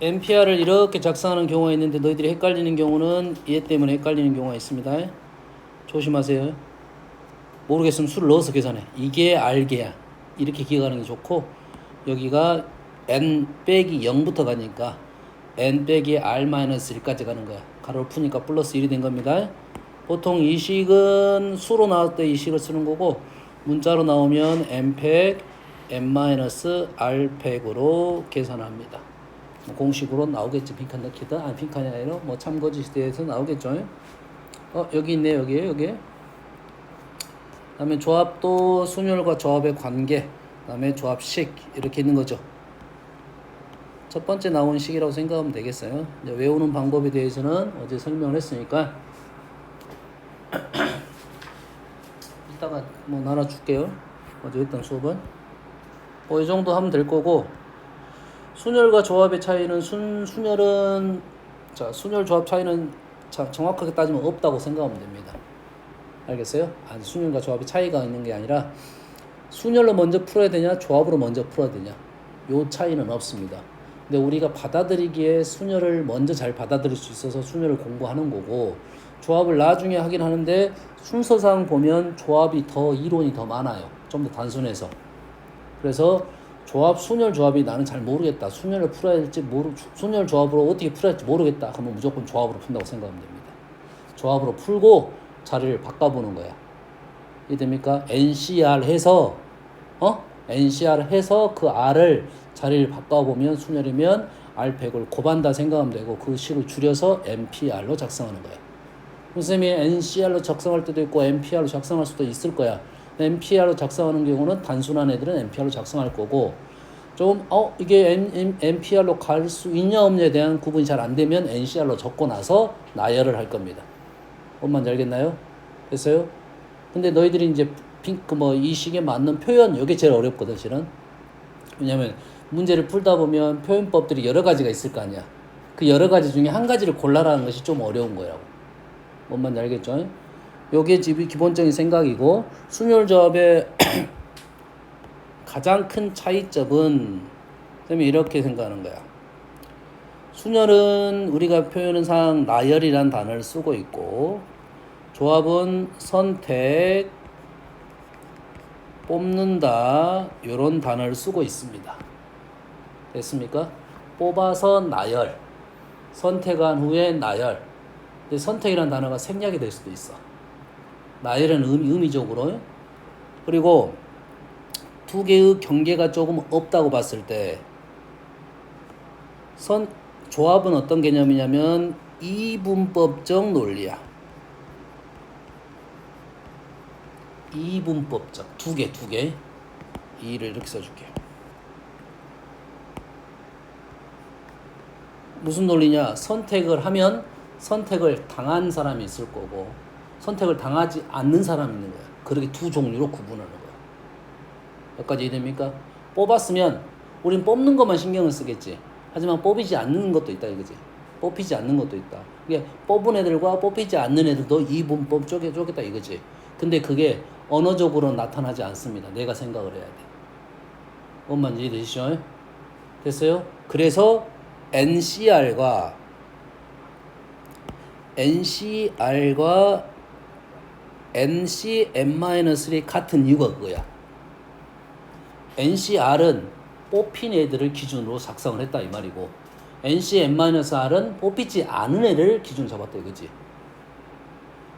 NPR을 이렇게 작성하는 경우가 있는데 너희들이 헷갈리는 경우는 얘 때문에 헷갈리는 경우가 있습니다. 조심하세요. 모르겠으면 수를 넣어서 계산해. 이게 R개야. 이렇게 기억하는 게 좋고 여기가 N 빼기 0부터 가니까 N 빼기 R-1까지 가는 거야. 가로를 푸니까 플러스 1이 된 겁니다. 보통 이 식은 수로 나올 때 이 식을 쓰는 거고 문자로 나오면 N 팩 N-R 계산합니다. 공식으로 나오겠지. 빈칸 넣기든 아니 빈칸이 아니라 뭐 참고지 시대에서 나오겠죠. 여기 있네. 여기 다음에 조합도 순열과 조합의 관계, 다음에 조합식 이렇게 있는 거죠. 첫 번째 나온 식이라고 생각하면 되겠어요. 이제 외우는 방법에 대해서는 어제 설명을 했으니까 이따가 뭐 나눠줄게요. 어제 했던 수업은 이 정도 하면 될 거고, 순열과 조합의 차이는 순열은 순열 조합 차이는 정확하게 따지면 없다고 생각하면 됩니다. 알겠어요? 아니, 순열과 조합의 차이가 있는 게 아니라 순열로 먼저 풀어야 되냐 조합으로 먼저 풀어야 되냐 요 차이는 없습니다. 근데 우리가 받아들이기에 순열을 먼저 잘 받아들일 수 있어서 순열을 공부하는 거고, 조합을 나중에 하긴 하는데 순서상 보면 조합이 더 이론이 더 많아요. 좀 더 단순해서. 그래서 조합, 순열 조합이 나는 잘 모르겠다. 순열을 풀어야 될지 순열 조합으로 어떻게 풀어야 할지 모르겠다. 그러면 무조건 조합으로 푼다고 생각하면 됩니다. 조합으로 풀고 자리를 바꿔보는 거야. 이해됩니까? NCR 해서 NCR 해서 그 R을 자리를 바꿔보면 순열이면 R100을 곱한다 생각하면 되고, 그 식을 줄여서 NPR로 작성하는 거야. 선생님이 NCR로 작성할 때도 있고 NPR로 작성할 수도 있을 거야. NPR로 작성하는 경우는 단순한 애들은 NPR로 작성할 거고, 좀 이게 NPR로 갈 수 있냐 없냐에 대한 구분이 잘 안 되면 NCR로 적고 나서 나열을 할 겁니다. 뭔 말인지 알겠나요? 됐어요? 근데 너희들이 이제 이 식에 맞는 표현, 이게 제일 어렵거든 실은. 왜냐면 문제를 풀다 보면 표현법들이 여러 가지가 있을 거 아니야. 그 여러 가지 중에 한 가지를 골라라는 것이 좀 어려운 거라고. 뭔 말인지 알겠죠? 요게 기본적인 생각이고, 순열 조합의 가장 큰 차이점은 선생님이 이렇게 생각하는 거야. 순열은 우리가 표현상 나열이란 단어를 쓰고 있고, 조합은 선택, 뽑는다 이런 단어를 쓰고 있습니다. 됐습니까? 뽑아서 나열, 선택한 후에 나열. 근데 선택이라는 단어가 생략이 될 수도 있어. 나열은 의미적으로. 그리고 두 개의 경계가 조금 없다고 봤을 때 조합은 어떤 개념이냐면 이분법적 논리야. 이분법적. 두 개. 이를 이렇게 써줄게요. 무슨 논리냐? 선택을 하면 선택을 당한 사람이 있을 거고, 선택을 당하지 않는 사람이 있는 거야. 그렇게 두 종류로 구분하는 거야. 여기까지 이해됩니까? 뽑았으면 우린 뽑는 것만 신경을 쓰겠지. 하지만 뽑히지 않는 것도 있다 이거지. 뽑히지 않는 것도 있다. 이게 뽑은 애들과 뽑히지 않는 애들도 이분법 쪼개다 이거지. 근데 그게 언어적으로 나타나지 않습니다. 내가 생각을 해야 돼. 뭔 말인지 이해되시죠? 됐어요? 그래서 NCR과 NCM-3이 같은 이유가 그거야. NCR은 뽑힌 애들을 기준으로 작성을 했다 이 말이고, NCM-R은 뽑히지 않은 애를 기준으로 잡았다 이거지.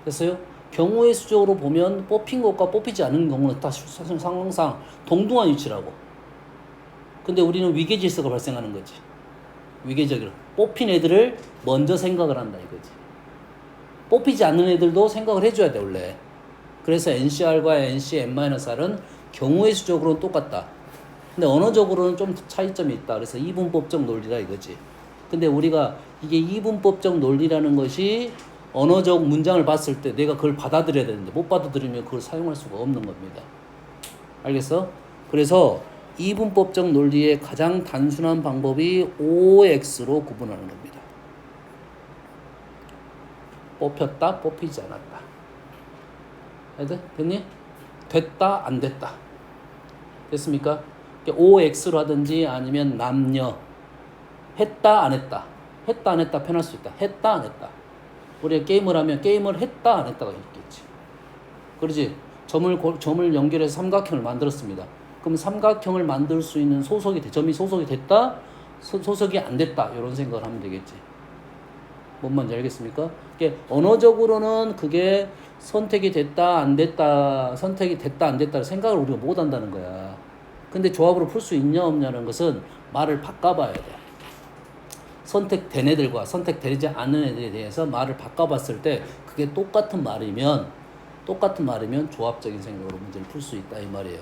됐어요? 경우의 수적으로 보면 뽑힌 것과 뽑히지 않은 경우는 다 상황상 동등한 위치라고. 근데 우리는 위계질서가 발생하는 거지. 위계적으로 뽑힌 애들을 먼저 생각을 한다 이거지. 뽑히지 않는 애들도 생각을 해줘야 돼 원래. 그래서 NCR과 NCM-R은 경우의 수적으로는 똑같다. 근데 언어적으로는 좀 차이점이 있다. 그래서 이분법적 논리라 이거지. 근데 우리가 이게 이분법적 논리라는 것이 언어적 문장을 봤을 때 내가 그걸 받아들여야 되는데 못 받아들이면 그걸 사용할 수가 없는 겁니다. 알겠어? 그래서 이분법적 논리의 가장 단순한 방법이 OX로 구분하는 겁니다. 뽑혔다, 뽑히지 않았다. 애들 됐니? 됐다, 안 됐다. 됐습니까? OX로 하든지 아니면 남녀, 했다 안 했다. 했다 안 했다 편할 수 있다. 했다 안 했다. 우리가 게임을 하면 게임을 했다 안 했다가 있겠지. 그러지? 점을 연결해서 삼각형을 만들었습니다. 그럼 삼각형을 만들 수 있는 점이 소속이 됐다? 소속이 안 됐다. 이런 생각을 하면 되겠지. 뭔 말인지 알겠습니까? 언어적으로는 그게 선택이 됐다 안 됐다 생각을 우리가 못 한다는 거야. 근데 조합으로 풀 수 있냐 없냐는 것은 말을 바꿔봐야 돼. 선택된 애들과 선택되지 않는 애들에 대해서 말을 바꿔봤을 때 그게 똑같은 말이면 조합적인 생각으로 문제를 풀 수 있다 이 말이에요.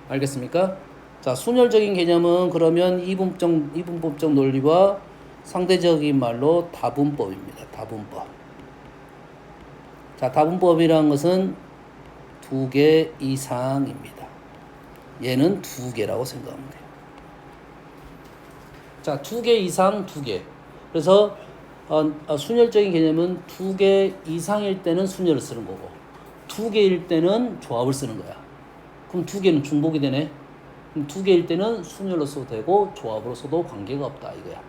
알겠습니까? 자, 순열적인 개념은 그러면 이분법적 논리와 상대적인 말로 다분법입니다. 다분법. 자, 다분법이라는 것은 두 개 이상입니다. 얘는 두 개라고 생각하면 돼요. 자, 두 개 이상 두 개. 그래서 순열적인 개념은 두 개 이상일 때는 순열을 쓰는 거고 두 개일 때는 조합을 쓰는 거야. 그럼 두 개는 중복이 되네. 그럼 두 개일 때는 순열로 써도 되고 조합으로 써도 관계가 없다 이거야.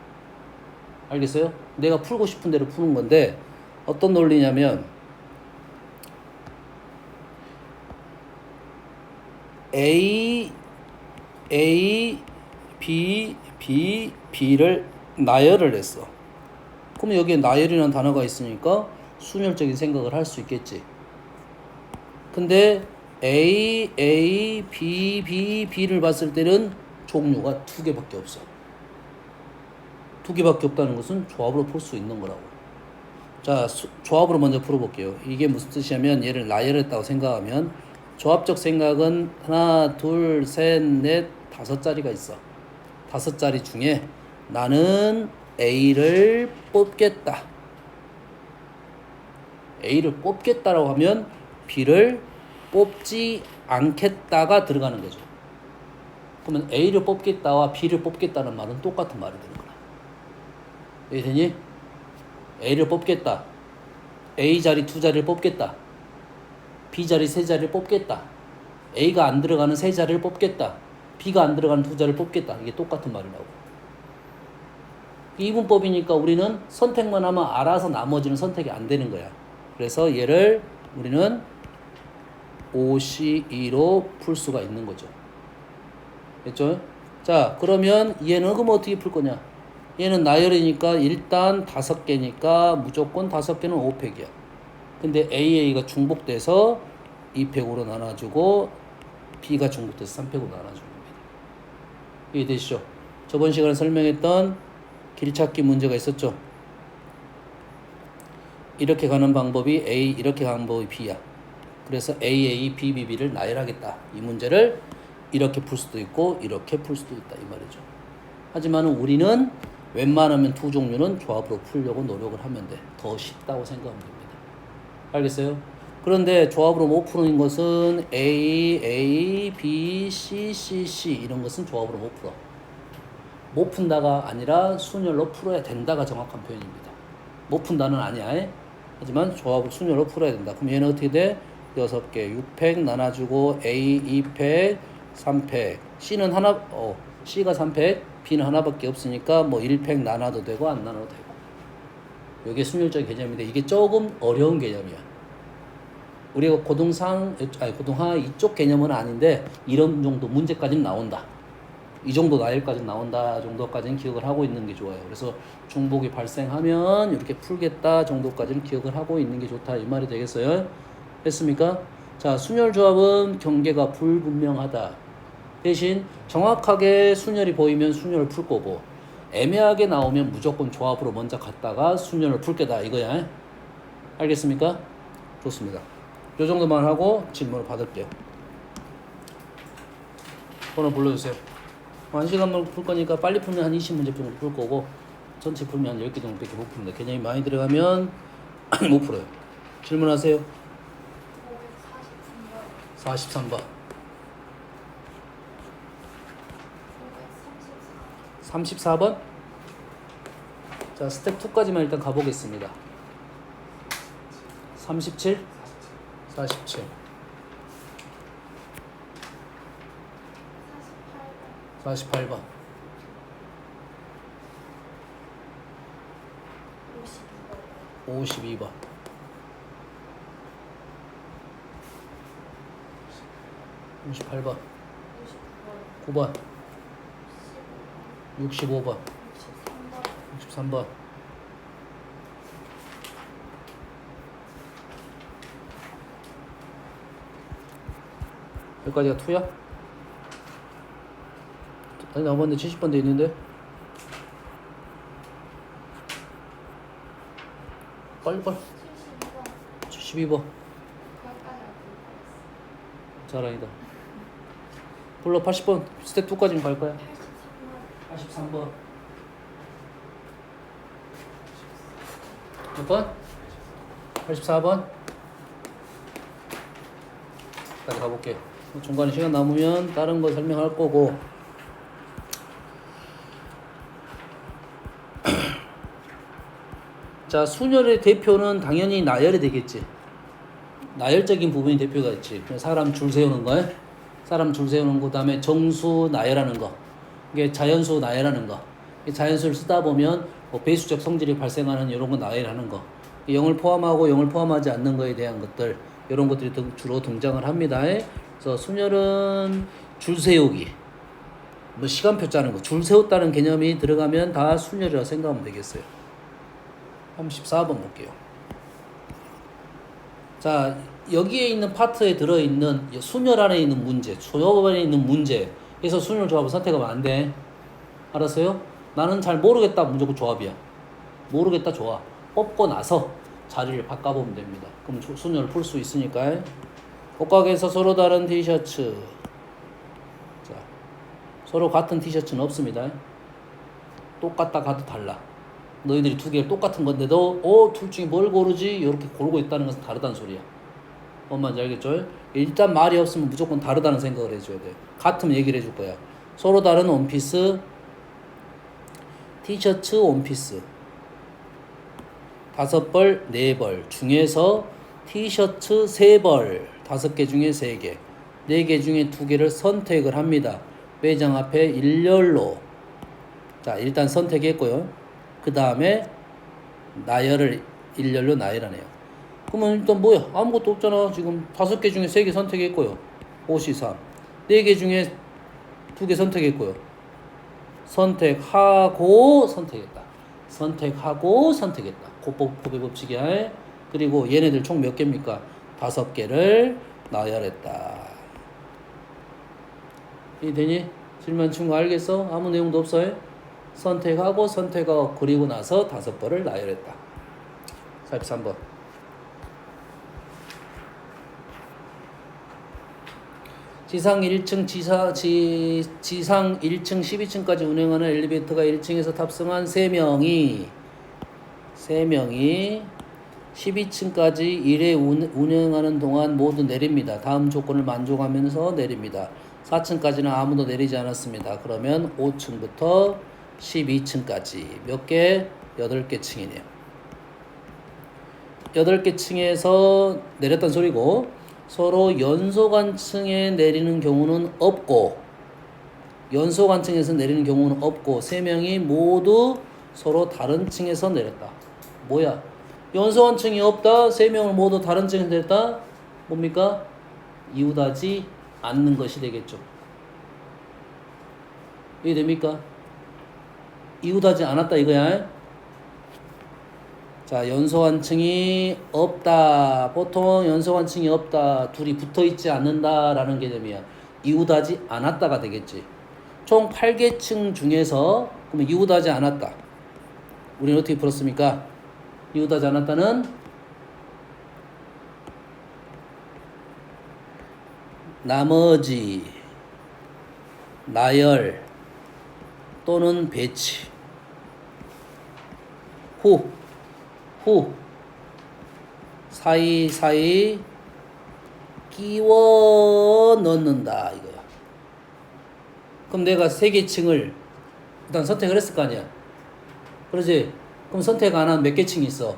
알겠어요? 내가 풀고 싶은 대로 푸는 건데 어떤 논리냐면 A, B를 나열을 했어. 그럼 여기에 나열이라는 단어가 있으니까 순열적인 생각을 할 수 있겠지. 근데 B를 봤을 때는 종류가 두 개밖에 없어. 두 개밖에 없다는 것은 조합으로 풀 수 있는 거라고. 자, 조합으로 먼저 풀어볼게요. 이게 무슨 뜻이냐면 얘를 나열했다고 생각하면 조합적 생각은 하나, 둘, 셋, 넷, 5자리가 있어. 5자리 중에 나는 A를 뽑겠다. A를 뽑겠다라고 하면 B를 뽑지 않겠다가 들어가는 거죠. 그러면 A를 뽑겠다와 B를 뽑겠다는 말은 똑같은 말이 되는 거야. 이해되니? A를 뽑겠다. A 자리 2자리를 뽑겠다. B 자리 3자리를 뽑겠다. A가 안 들어가는 3자리를 뽑겠다. B가 안 들어가는 2자리를 뽑겠다. 이게 똑같은 말이라고. 이분법이니까 우리는 선택만 하면 알아서 나머지는 선택이 안 되는 거야. 그래서 얘를 우리는 OC2로 풀 수가 있는 거죠. 됐죠? 자, 그러면 얘는 그럼 어떻게 풀 거냐? 얘는 나열이니까 일단 5개니까 무조건 5개는 5팩이야. 근데 AA가 중복돼서 2팩으로 나눠주고 B가 중복돼서 3팩으로 나눠주는 겁니다. 이해되시죠? 저번 시간에 설명했던 길찾기 문제가 있었죠? 이렇게 가는 방법이 A, 이렇게 가는 방법이 B야. 그래서 AA, BB를 나열하겠다. 이 문제를 이렇게 풀 수도 있고 이렇게 풀 수도 있다 이 말이죠. 하지만 우리는 웬만하면 두 종류는 조합으로 풀려고 노력을 하면 돼. 더 쉽다고 생각하면 됩니다. 알겠어요? 그런데 조합으로 못 푸는 것은 A, B, C 이런 것은 조합으로 못 풀어. 못 푼다가 아니라 순열로 풀어야 된다가 정확한 표현입니다. 못 푼다는 아니야. 하지만 조합을 순열로 풀어야 된다. 그럼 얘는 어떻게 돼? 6개, 6팩 나눠주고 A 2팩, 3팩. C는 C가 3팩, B는 하나밖에 없으니까 뭐 1팩 나눠도 되고 안 나눠도 되고. 이게 순열적인 개념인데 이게 조금 어려운 개념이야. 우리가 고등하 이쪽 개념은 아닌데 이런 정도 문제까지는 나온다. 이 정도 나열까지는 나온다 정도까지는 기억을 하고 있는 게 좋아요. 그래서 중복이 발생하면 이렇게 풀겠다 정도까지는 기억을 하고 있는 게 좋다 이 말이 되겠어요? 했습니까? 자, 순열 조합은 경계가 불분명하다. 대신 정확하게 순열이 보이면 순열을 풀 거고 애매하게 나오면 무조건 조합으로 먼저 갔다가 순열을 풀 거다 이거야. 알겠습니까? 좋습니다. 요 정도만 하고 질문을 받을게요. 번호 불러주세요. 1시간만 풀 거니까 빨리 풀면 한 20문제 정도 풀 거고 전체 풀면 한 10개 정도밖에 못 풉니다. 개념이 많이 들어가면 못 풀어요. 질문하세요. 43번. 34번? 자, 스텝 2까지만 일단 가보겠습니다. 37? 47. 48번. 52번. 58번. 9번. 65번. 63번. 여기까지가 2야? 아니 나머지 70번 돼 있는데? 빨리 72번. 자랑이다. 불러 80번 스텝 2까지는 갈 거야. 83번. 몇 번? 84번. 까지 가볼게. 중간에 시간 남으면 다른 거 설명할 거고. 자, 순열의 대표는 당연히 나열이 되겠지. 나열적인 부분이 대표가 있지. 사람 줄 세우는 거, 사람 줄 세우는 거, 그다음에 정수 나열하는 거, 이게 자연수 나열하는 거. 자연수를 쓰다 보면 뭐 배수적 성질이 발생하는 이런 거 나열하는 거, 0을 포함하고 0을 포함하지 않는 거에 대한 것들, 이런 것들이 주로 등장을 합니다. 그래서 순열은 줄 세우기, 뭐 시간표 짜는 거, 줄 세웠다는 개념이 들어가면 다 순열이라고 생각하면 되겠어요. 34번 볼게요. 자, 여기에 있는 파트에 들어있는 순열 안에 있는 문제, 조합 안에 있는 문제에서 순열 조합을 선택하면 안 돼. 알았어요? 나는 잘 모르겠다, 무조건 조합이야. 모르겠다, 조합. 뽑고 나서 자리를 바꿔보면 됩니다. 그럼 순열을 풀 수 있으니까. 옷가게에서 서로 다른 티셔츠. 자, 서로 같은 티셔츠는 없습니다. 똑같다 가도 달라. 너희들이 두 개 똑같은 건데도 둘 중에 뭘 고르지? 이렇게 고르고 있다는 것은 다르다는 소리야. 뭔 말인지 알겠죠? 일단 말이 없으면 무조건 다르다는 생각을 해줘야 돼. 같으면 얘기를 해줄 거야. 서로 다른 원피스, 티셔츠 원피스 5벌, 4벌 중에서 티셔츠 3벌 5개 중에 3개, 4개 중에 2개를 선택을 합니다. 매장 앞에 일렬로. 자, 일단 선택했고요. 그 다음에 나열을 일렬로 나열하네요. 그러면 일단 뭐야? 아무것도 없잖아. 지금 5개 중에 3개 선택했고요. 5C3. 4개 중에 2개 선택했고요. 선택하고 선택했다. 선택하고 선택했다. 고법의 법칙이야. 그리고 얘네들 총 몇 개입니까? 5개를 나열했다. 이해되니? 질문 친구 알겠어? 아무 내용도 없어요? 선택하고 선택하고 그리고 나서 5벌을 나열했다. 43번. 지상 1층, 지상 1층 12층까지 운행하는 엘리베이터가 1층에서 탑승한 3명이 12층까지 1회 운행하는 동안 모두 내립니다. 다음 조건을 만족하면서 내립니다. 4층까지는 아무도 내리지 않았습니다. 그러면 5층부터 12층까지 몇 개? 8개 층이네요. 8개 층에서 내렸단 소리고, 서로 연소관층에 내리는 경우는 없고, 연소관층에서 내리는 경우는 없고, 3명이 모두 서로 다른 층에서 내렸다. 뭐야? 연소관층이 없다, 3명을 모두 다른 층에서 내렸다. 뭡니까? 이웃하지 않는 것이 되겠죠. 이해됩니까? 이웃하지 않았다 이거야. 자, 연소관층이 없다. 보통 연소관층이 없다, 둘이 붙어있지 않는다 라는 개념이야. 이웃하지 않았다가 되겠지. 총 8개 층 중에서 그러면 이웃하지 않았다, 우리는 어떻게 풀었습니까? 이웃하지 않았다는 나머지, 나열 또는 배치, 후 사이사이 끼워 넣는다 이거야. 그럼 내가 3개 층을 일단 선택을 했을 거 아니야. 그러지? 그럼 선택 안 한 몇 개 층이 있어?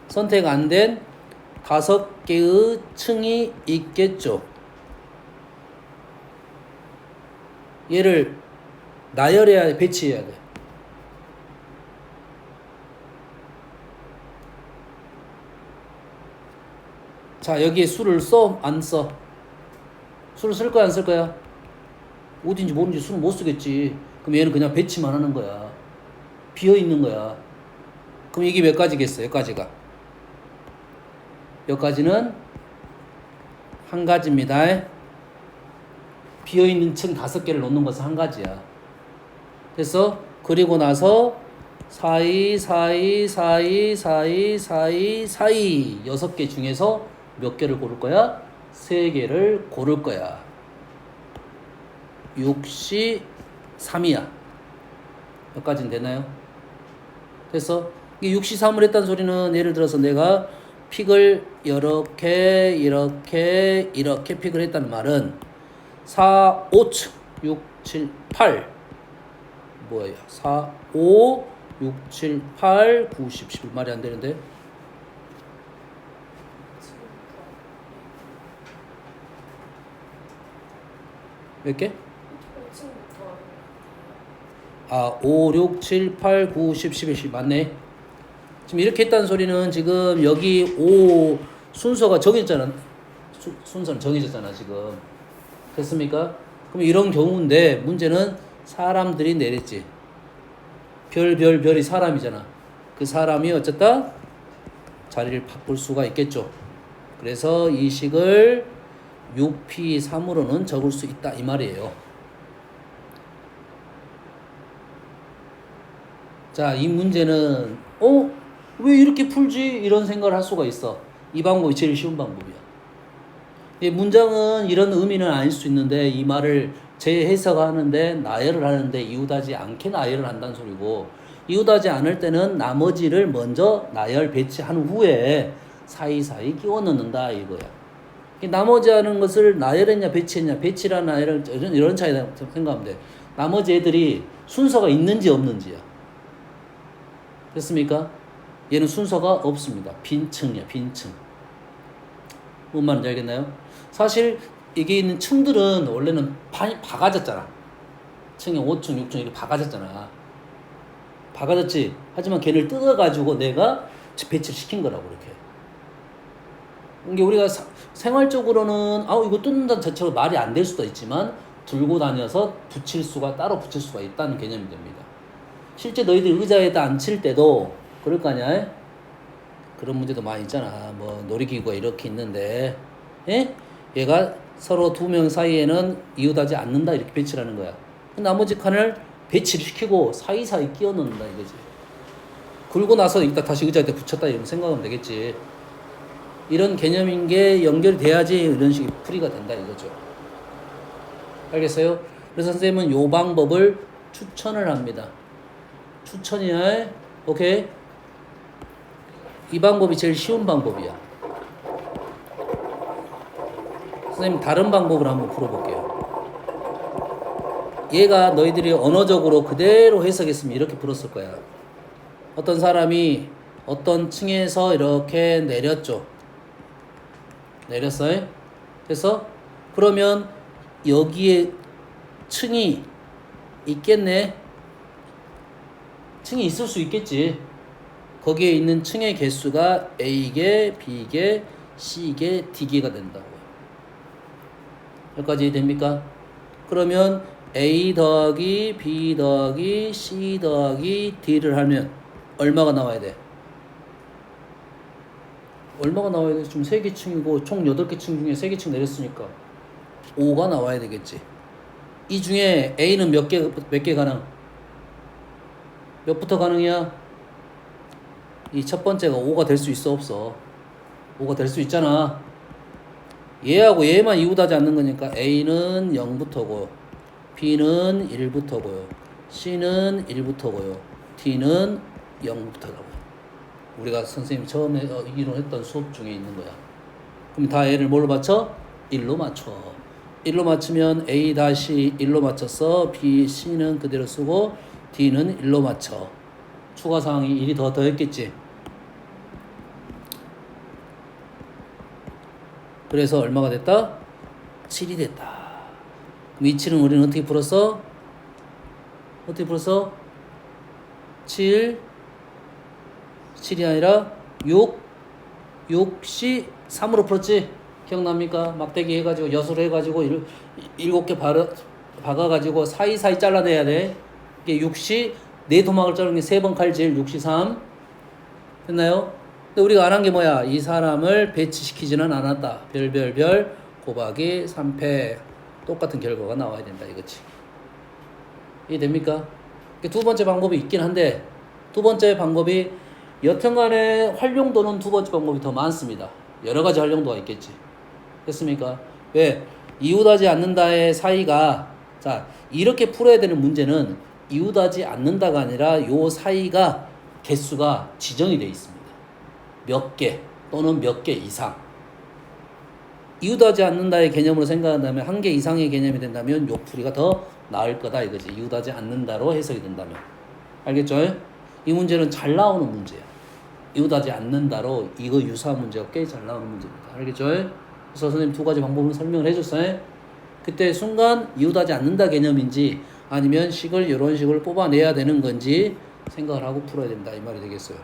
선택 안 된 5개의 층이 있겠죠. 얘를 나열해야 돼, 배치해야 돼. 자, 여기에 수를 써? 안 써? 수를 쓸 거야, 안 쓸 거야? 어딘지 모르는지 수는 못 쓰겠지. 그럼 얘는 그냥 배치만 하는 거야. 비어 있는 거야. 그럼 이게 몇 가지겠어? 여기까지가. 여기까지는 한 가지입니다. 비어 있는 층 5개를 놓는 것은 한 가지야. 그래서 그리고 나서 사이 6개 중에서 몇 개를 고를 거야? 3개를 고를 거야. 6시 3이야. 여기까지는 되나요? 그래서 이 6시 3을 했다는 소리는 예를 들어서 내가 픽을 이렇게 픽을 했다는 말은 4, 5층 6, 7, 8 뭐야 4, 5, 6, 7, 8, 9, 10, 11 말이 안 되는데 몇 개? 5, 6, 7, 8, 9, 10, 11 맞네. 지금 이렇게 했다는 소리는 지금 여기 5 순서가 정해졌잖아. 순서는 정해졌잖아 지금. 됐습니까? 그럼 이런 경우인데 문제는 사람들이 내렸지. 별이 사람이잖아. 그 사람이 어쨌다 자리를 바꿀 수가 있겠죠. 그래서 이 식을 6P3으로는 적을 수 있다 이 말이에요. 자, 이 문제는 왜 이렇게 풀지? 이런 생각을 할 수가 있어. 이 방법이 제일 쉬운 방법이야. 이 문장은 이런 의미는 아닐 수 있는데 이 말을 재해석하는데 나열을 하는데 이웃하지 않게 나열을 한다는 소리고 이웃하지 않을 때는 나머지를 먼저 나열 배치한 후에 사이사이 끼워 넣는다 이거야. 나머지 하는 것을 나열했냐 배치했냐 배치랑 나열을 이런 차이다 생각하면 돼. 나머지 애들이 순서가 있는지 없는지야. 됐습니까? 얘는 순서가 없습니다. 빈층이야 빈층. 뭔 말인지 알겠나요? 사실 이게 있는 층들은 원래는 박아졌잖아. 층이 5층, 6층 이렇게 박아졌잖아. 박아졌지. 하지만 걔를 뜯어가지고 내가 배치를 시킨 거라고 이렇게. 이게 우리가 생활적으로는 이거 뜯는다는 자체가 말이 안 될 수도 있지만 들고 다녀서 따로 붙일 수가 있다는 개념이 됩니다. 실제 너희들 의자에다 앉힐 때도 그럴 거 아니야? 그런 문제도 많이 있잖아. 뭐 놀이기구가 이렇게 있는데 얘가 서로 2명 사이에는 이웃하지 않는다 이렇게 배치를 하는 거야. 나머지 칸을 배치를 시키고 사이사이 끼워 넣는다 이거지. 긁고 나서 이따 다시 의자에 붙였다 이런 생각하면 되겠지. 이런 개념인 게 연결이 돼야지 이런 식의 풀이가 된다 이거죠. 알겠어요? 그래서 선생님은 요 방법을 추천을 합니다. 추천이야. 오케이? 이 방법이 제일 쉬운 방법이야. 선생님 다른 방법을 한번 풀어볼게요. 얘가 너희들이 언어적으로 그대로 해석했으면 이렇게 풀었을 거야. 어떤 사람이 어떤 층에서 이렇게 내렸죠. 내렸어요. 그래서 그러면 여기에 층이 있겠네. 층이 있을 수 있겠지. 거기에 있는 층의 개수가 A개, B개, C개, D개가 된다고요. 여기까지 됩니까? 그러면 A 더하기 B 더하기 C 더하기 D를 하면 얼마가 나와야 돼? 얼마가 나와야 돼? 지금 3개 층이고 총 8개 층 중에 3개 층 내렸으니까 5가 나와야 되겠지. 이 중에 A는 몇 개 가능? 몇부터 가능이야? 이 첫 번째가 5가 될 수 있어 없어? 5가 될 수 있잖아. 얘하고 얘만 이웃하지 않는 거니까 A는 0부터고 B는 1부터고요 C는 1부터고요 D는 0부터라고요. 우리가 선생님이 처음에 이론했던 수업 중에 있는 거야. 그럼 다 A를 뭘로 맞춰? 1로 맞춰. 1로 맞추면 A 다시 1로 맞췄어. B, C는 그대로 쓰고 D는 1로 맞춰. 추가 사항이 1이 더했겠지. 그래서 얼마가 됐다? 7이 됐다. 그럼 이 7은 우리는 어떻게 풀었어? 7, 7이 아니라 6, 6시 3으로 풀었지? 기억납니까? 막대기 해가지고 여수로 해가지고 7개 박아가지고 사이사이 잘라내야 돼. 이게 6시 네 토막을 자르는 게 3번 칼질 6시 3 됐나요? 근데 우리가 안 한 게 뭐야? 이 사람을 배치시키지는 않았다. 별별별 곱하기 3패 똑같은 결과가 나와야 된다 이거지. 이해됩니까? 두 번째 방법이 있긴 한데 두 번째 방법이 여튼간에 활용도는 두 번째 방법이 더 많습니다. 여러 가지 활용도가 있겠지. 됐습니까? 왜? 이웃하지 않는다의 사이가 자 이렇게 풀어야 되는 문제는 이웃하지 않는다가 아니라 요 사이가 개수가 지정이 되어 있습니다. 몇 개 또는 몇 개 이상. 이웃하지 않는다의 개념으로 생각한다면 한 개 이상의 개념이 된다면 요 풀이가 더 나을 거다 이거지. 이웃하지 않는다로 해석이 된다면. 알겠죠? 이 문제는 잘 나오는 문제야. 이웃하지 않는다로 이거 유사한 문제가 꽤 잘 나오는 문제입니다. 알겠죠? 그래서 선생님 두 가지 방법을 설명을 해줬어요. 그때 순간 이웃하지 않는다 개념인지 아니면 식을 이런 식으로 뽑아내야 되는 건지 생각을 하고 풀어야 된다 이 말이 되겠어요.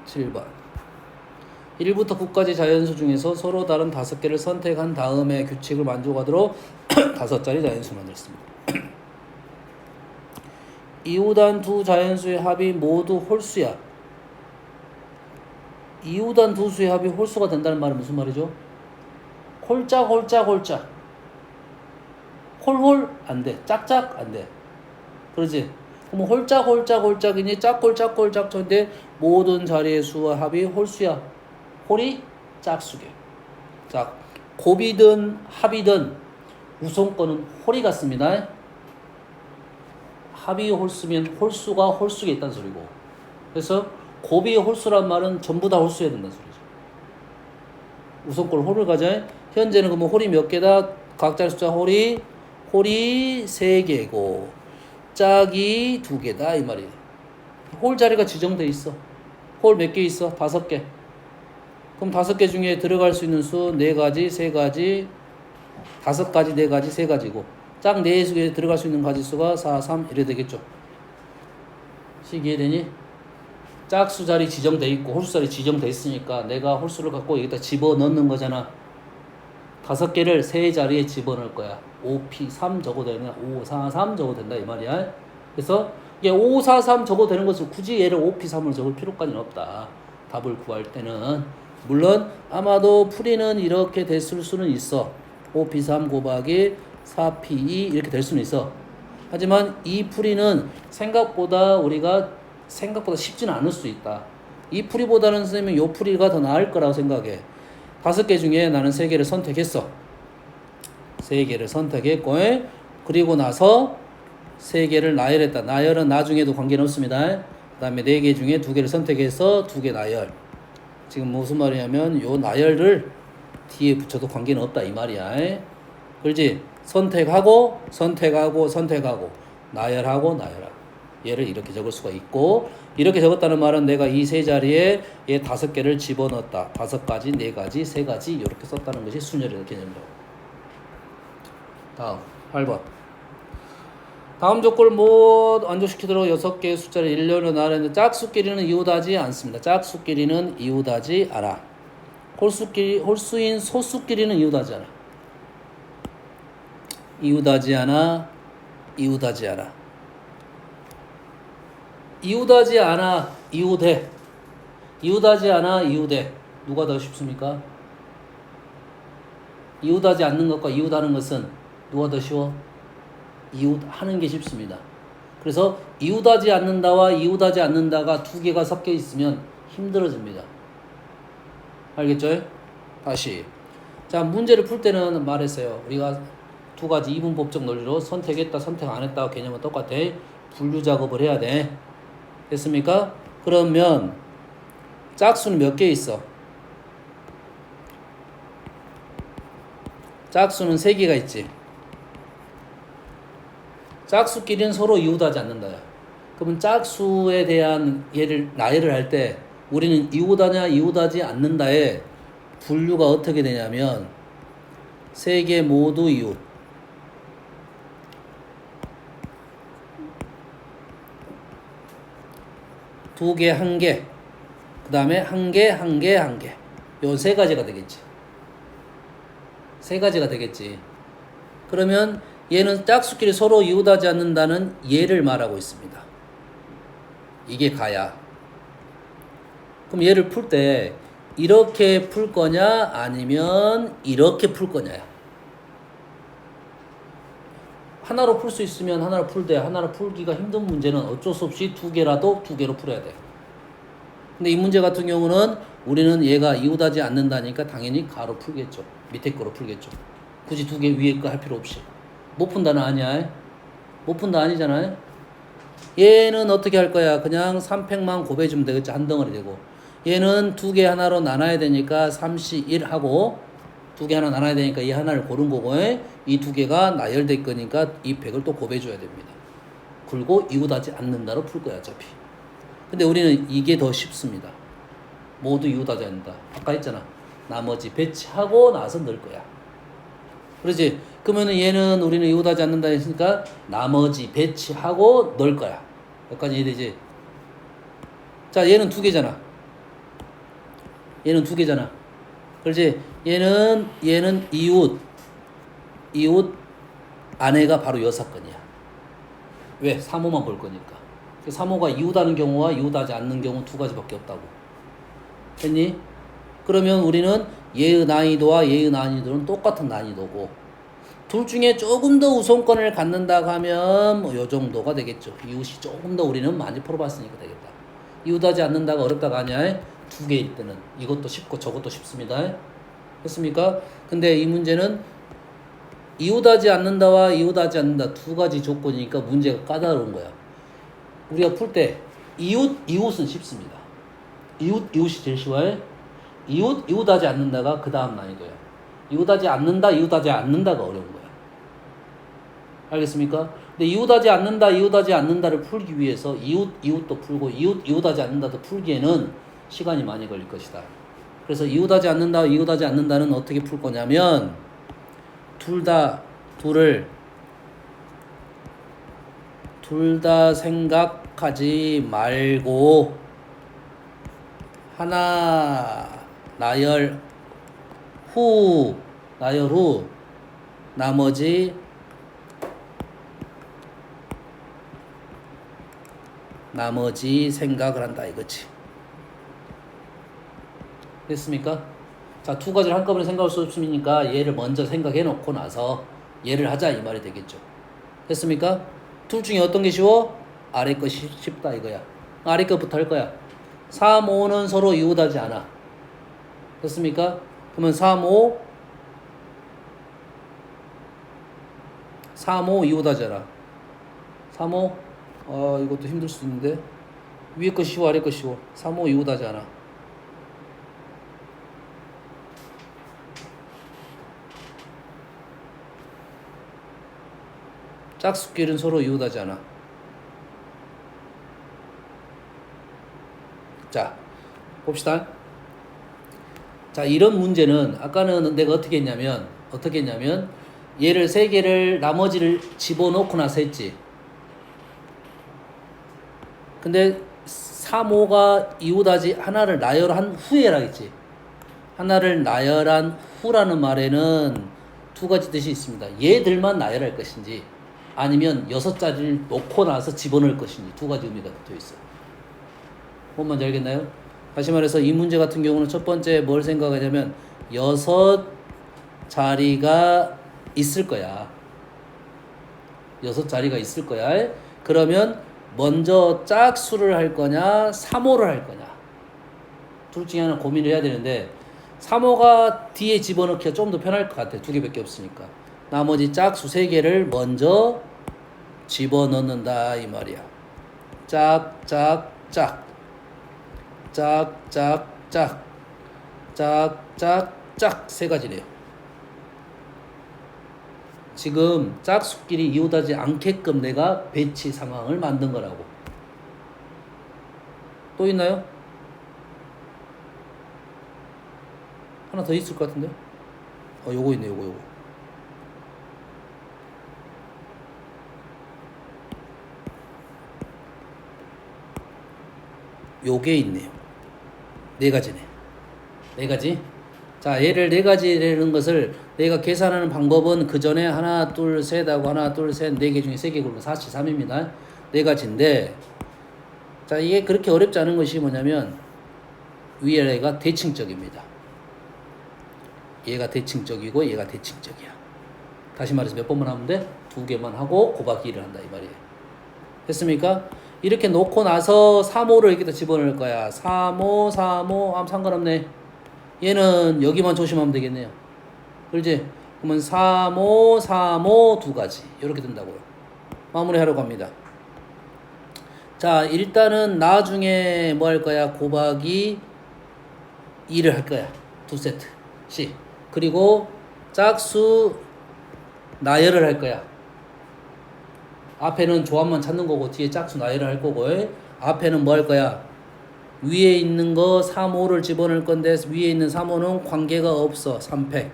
7번 1부터 9까지 자연수 중에서 서로 다른 5개를 선택한 다음에 규칙을 만족하도록 5자리 자연수를 만들었습니다. 이웃한 두 자연수의 합이 모두 홀수야. 이웃한 두 수의 합이 홀수가 된다는 말은 무슨 말이죠? 홀짝 홀짝 홀짝 홀홀 안 돼. 짝짝 안 돼. 그러지? 그럼 홀짝 홀짝 홀짝이니 짝골 짝골 짝골인데 모든 자리의 수와 합이 홀수야. 홀이 짝수게. 자, 곱이든 합이든 우선권은 홀이 같습니다. 합이 홀수면 홀수가 홀수에 있다는 소리고. 그래서 곱이 홀수란 말은 전부 다 홀수해야 된다는 소리죠. 우선권 홀을 가져. 현재는 그러면 홀이 몇 개다? 각자의 숫자 홀이 3개고 짝이 2개다 이 말이에요. 홀 자리가 지정돼 있어. 홀 몇 개 있어? 5개. 그럼 5개 중에 들어갈 수 있는 수 4가지, 3가지, 5가지, 4가지, 3가지고 짝 4개에 들어갈 수 있는 가지수가 4, 3 이래 되겠죠. 이해되니? 짝수 자리 지정돼 있고 홀수 자리 지정돼 있으니까 내가 홀수를 갖고 여기다 집어넣는 거잖아. 5개를 세 자리에 집어넣을 거야. 5P3 적어도 되면 543 적어도 된다 이 말이야. 그래서 이게 543 적어도 되는 것을 굳이 얘를 5P3으로 적을 필요까지는 없다. 답을 구할 때는 물론 아마도 풀이는 이렇게 됐을 수는 있어. 5P3 곱하기 4P2 이렇게 될 수는 있어. 하지만 이 풀이는 생각보다 쉽지는 않을 수 있다. 이 풀이보다는 선생님은 이 풀이가 더 나을 거라고 생각해. 5개 중에 나는 3개를 선택했어. 3개를 선택했고 그리고 나서 3개를 나열했다. 나열은 나중에도 관계는 없습니다. 그 다음에 4개 중에 2개를 선택해서 2개 나열. 지금 무슨 말이냐면 요 나열을 뒤에 붙여도 관계는 없다 이 말이야. 그렇지? 선택하고 나열하고 얘를 이렇게 적을 수가 있고 이렇게 적었다는 말은 내가 이 세 자리에 얘 5개를 집어넣었다. 5가지, 4가지, 3가지 이렇게 썼다는 것이 순열의 개념이라고. 다음 8번 다음 조건을 모두 만족시키도록 6개의 숫자를 일렬로 나열했는데 짝수끼리는 이웃하지 않습니다. 짝수끼리는 이웃하지 않아. 홀수인 소수끼리는 이웃하지 않아. 이웃하지 않아. 이웃하지 않아. 이웃하지 않아. 이웃해. 이웃하지 않아. 이웃해. 누가 더 쉽습니까? 이웃하지 않는 것과 이웃하는 것은 누가 더 쉬워? 이웃하는 게 쉽습니다. 그래서 이웃하지 않는다와 이웃하지 않는다가 2개가 섞여 있으면 힘들어집니다. 알겠죠? 다시. 자, 문제를 풀 때는 말했어요. 우리가 2가지 이분법적 논리로 선택했다, 선택 안 했다 개념은 똑같아. 분류 작업을 해야 돼. 됐습니까? 그러면 짝수는 몇 개 있어? 짝수는 3개가 있지. 짝수끼리는 서로 이웃하지 않는다. 그러면 짝수에 대한 얘를 나열을 할 때 우리는 이웃하냐 이웃하지 않는다에 분류가 어떻게 되냐면 3개 모두 이웃, 2개 1개, 그 다음에 한 개, 한 개, 한 개. 요 세 가지가 되겠지. 세 가지가 되겠지. 그러면 얘는 짝수끼리 서로 이웃하지 않는다는 얘를 말하고 있습니다. 이게 가야. 그럼 얘를 풀 때 이렇게 풀 거냐 아니면 이렇게 풀 거냐야. 하나로 풀 수 있으면 하나로 풀되 하나로 풀기가 힘든 문제는 어쩔 수 없이 두 개라도 두 개로 풀어야 돼. 근데 이 문제 같은 경우는 우리는 얘가 이웃하지 않는다니까 당연히 가로 풀겠죠. 밑에 거로 풀겠죠. 굳이 두 개 위에 거 할 필요 없이. 못 푼다는 아니야. 못 푼다 아니잖아요. 얘는 어떻게 할 거야? 그냥 3팩만 곱해주면 되겠죠. 한 덩어리 되고. 얘는 두 개 하나로 나눠야 되니까 3C1 하고 두 개 하나 나눠야 되니까 이 하나를 고른 거고 이 두 개가 나열될 거니까 이 팩을 또 곱해줘야 됩니다. 그리고 이웃하지 않는다로 풀 거야 어차피. 근데 우리는 이게 더 쉽습니다. 모두 이웃하지 않는다. 아까 했잖아. 나머지 배치하고 나서 넣을 거야. 그렇지? 그러면은 얘는 우리는 이웃하지 않는다 했으니까 나머지 배치하고 넣을 거야. 여기까지 이해되지? 자, 얘는 두 개잖아. 얘는 두 개잖아. 그렇지? 얘는 이웃 아내가 바로 여 사건이야. 왜? 3호만 볼 거니까. 3호가 이웃하는 경우와 이웃하지 않는 경우 두 가지밖에 없다고. 됐니? 그러면 우리는 얘의 난이도와 얘의 난이도는 똑같은 난이도고 둘 중에 조금 더 우선권을 갖는다고 하면 뭐 요 정도가 되겠죠. 이웃이 조금 더 우리는 많이 풀어봤으니까 되겠다. 이웃하지 않는다가 어렵다가 아니야. 두 개일 때는 이것도 쉽고 저것도 쉽습니다. 됐습니까? 근데 이 문제는 이웃하지 않는다와 이웃하지 않는다 두 가지 조건이니까 문제가 까다로운 거야. 우리가 풀 때 이웃은 쉽습니다. 이웃이 제일 쉬워요. 이웃하지 않는다가 그 다음 난이도야. 이웃하지 않는다가 어려운 거야. 알겠습니까? 근데 이웃하지 않는다를 풀기 위해서 이웃도 풀고 이웃하지 않는다도 풀기에는 시간이 많이 걸릴 것이다. 그래서 이웃하지 않는다는 어떻게 풀 거냐면 둘 다 생각하지 말고 하나 나열 후 나머지 생각을 한다 이거지. 됐습니까? 자, 두 가지를 한꺼번에 생각할 수 없으니까 얘를 먼저 생각해 놓고 나서 얘를 하자 이 말이 되겠죠. 됐습니까? 둘 중에 어떤 게 쉬워? 아래 것이 쉽다 이거야. 아래 것부터 할 거야. 3, 5는 서로 이웃하지 않아. 됐습니까? 그러면 3, 5 이웃하지 않아. 3, 5 이것도 힘들 수 있는데 위에 거 쉬워 아래 거 쉬워. 3, 5 이웃하지 않아. 짝수끼리는 서로 이웃하지 않아. 자, 봅시다. 자, 이런 문제는 아까는 내가 어떻게 했냐면 얘를 세 개를 나머지를 집어넣고 나서 했지. 근데 3, 5가 이웃하지 하나를 나열한 후에라 했지. 하나를 나열한 후라는 말에는 두 가지 뜻이 있습니다. 얘들만 나열할 것인지 아니면 6자리를 놓고 나서 집어넣을 것인지 두 가지 의미가 붙어 있어요. 뭔 말인지 알겠나요? 다시 말해서 이 문제 같은 경우는 첫 번째 뭘 생각하냐면 6자리가 있을 거야. 6자리가 있을 거야. 그러면 먼저 짝수를 할 거냐 3호를 할 거냐 둘 중에 하나 고민을 해야 되는데 3호가 뒤에 집어넣기가 좀 더 편할 것 같아. 두 개밖에 없으니까. 나머지 짝수 3개를 먼저 집어넣는다 이 말이야. 짝짝짝 세 가지래요. 지금 짝수끼리 이웃하지 않게끔 내가 배치 상황을 만든 거라고. 또 있나요? 하나 더 있을 것 같은데? 요거 있네, 요거. 요게 있네요. 네 가지네. 네 가지. 자, 얘를 네 가지라는 것을 내가 계산하는 방법은 그 전에 하나, 둘, 셋 하고 하나, 둘, 셋, 네 개 중에 세 개 고르면 4, 7, 3입니다. 네 가지인데, 자, 이게 그렇게 어렵지 않은 것이 뭐냐면, 위아래가 대칭적입니다. 얘가 대칭적이고 얘가 대칭적이야. 다시 말해서 몇 번만 하면 돼? 두 개만 하고 곱하기 1을 한다 이 말이에요. 됐습니까? 이렇게 놓고 나서 3호를 여기다 집어넣을 거야. 3호, 3호 하면 상관없네. 얘는 여기만 조심하면 되겠네요. 그렇지? 그러면 3호, 3호 두 가지 이렇게 된다고요. 마무리하려고 합니다. 자, 일단은 나중에 뭐 할 거야? 곱하기 2를 할 거야. 두 세트씩. 그리고 짝수 나열을 할 거야. 앞에는 조합만 찾는 거고 뒤에 짝수 나열을 할 거고, 앞에는 뭐 할 거야? 위에 있는 거 3호를 집어넣을 건데 위에 있는 3호는 관계가 없어. 3팩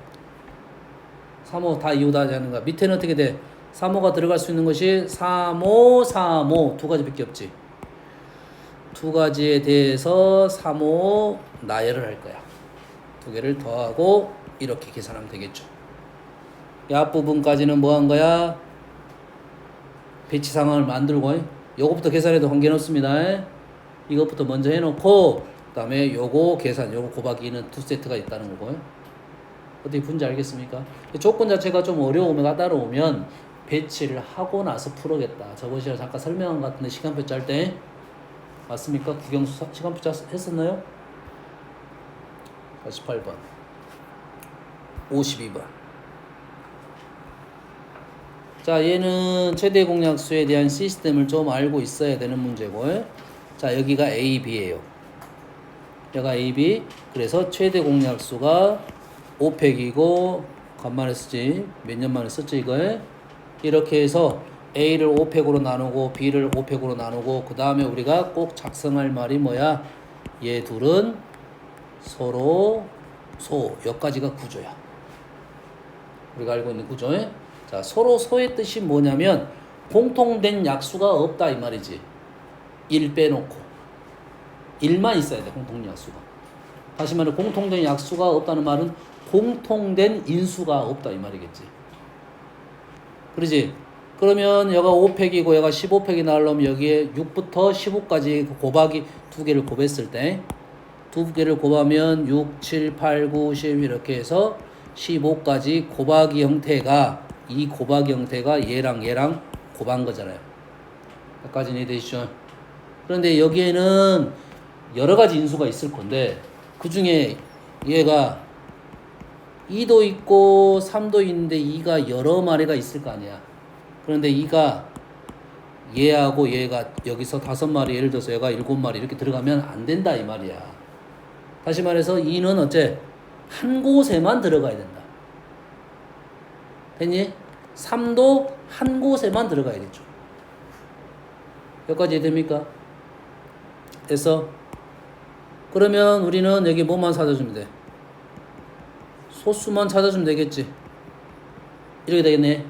3호 다 이유다 하는 거야. 밑에는 어떻게 돼? 3호가 들어갈 수 있는 것이 3호, 3호 두 가지밖에 없지. 두 가지에 대해서 3호 나열을 할 거야. 두 개를 더하고 이렇게 계산하면 되겠죠. 이 앞부분까지는 뭐 한 거야? 배치 상황을 만들고, 요거부터 계산해도 관계는 없습니다. 이것부터 먼저 해놓고, 그 다음에 요거 계산, 요거 곱하기는 두 세트가 있다는 거고. 어떻게 분지 알겠습니까? 조건 자체가 좀 어려우면 까다로우면 배치를 하고 나서 풀어겠다. 저번 시간에 잠깐 설명한 것 같은데 시간표 짤 때. 맞습니까? 국영수 시간표 했었나요? 48번 52번. 자, 얘는 최대 공약수에 대한 시스템을 좀 알고 있어야 되는 문제고, 자, 여기가 A, B예요. 여기가 A, B. 그래서 최대 공약수가 5팩이고 간만에 쓰지, 몇 년 만에 썼지 이거. 이렇게 해서 A를 5팩으로 나누고 B를 5팩으로 나누고, 그 다음에 우리가 꼭 작성할 말이 뭐야? 얘 둘은 서로 소. 여기까지가 구조야. 우리가 알고 있는 구조에. 자, 서로 소의 뜻이 뭐냐면 공통된 약수가 없다 이 말이지. 1 빼놓고 1만 있어야 돼. 공통된 약수가. 다시 말해 공통된 약수가 없다는 말은 공통된 인수가 없다 이 말이겠지. 그러지? 그러면 여가 5팩이고 여가 15팩이 나오려면 여기에 6부터 15까지 곱하기 두 개를 곱했을 때, 두 개를 곱하면 6, 7, 8, 9, 10 이렇게 해서 15까지 곱하기 형태가, 이 곱하기 형태가 얘랑 얘랑 곱한 거잖아요. 여기까지는 이해되시죠? 그런데 여기에는 여러 가지 인수가 있을 건데 그 중에 얘가 2도 있고 3도 있는데 2가 여러 마리가 있을 거 아니야. 그런데 2가 얘하고 얘가 여기서 5마리, 예를 들어서 얘가 7마리 이렇게 들어가면 안 된다 이 말이야. 다시 말해서 2는 어째? 한 곳에만 들어가야 된다. 됐니? 3도 한 곳에만 들어가야겠죠. 여기까지 이해됩니까? 됐어? 그러면 우리는 여기 뭐만 찾아주면 돼? 소수만 찾아주면 되겠지. 이렇게 되겠네.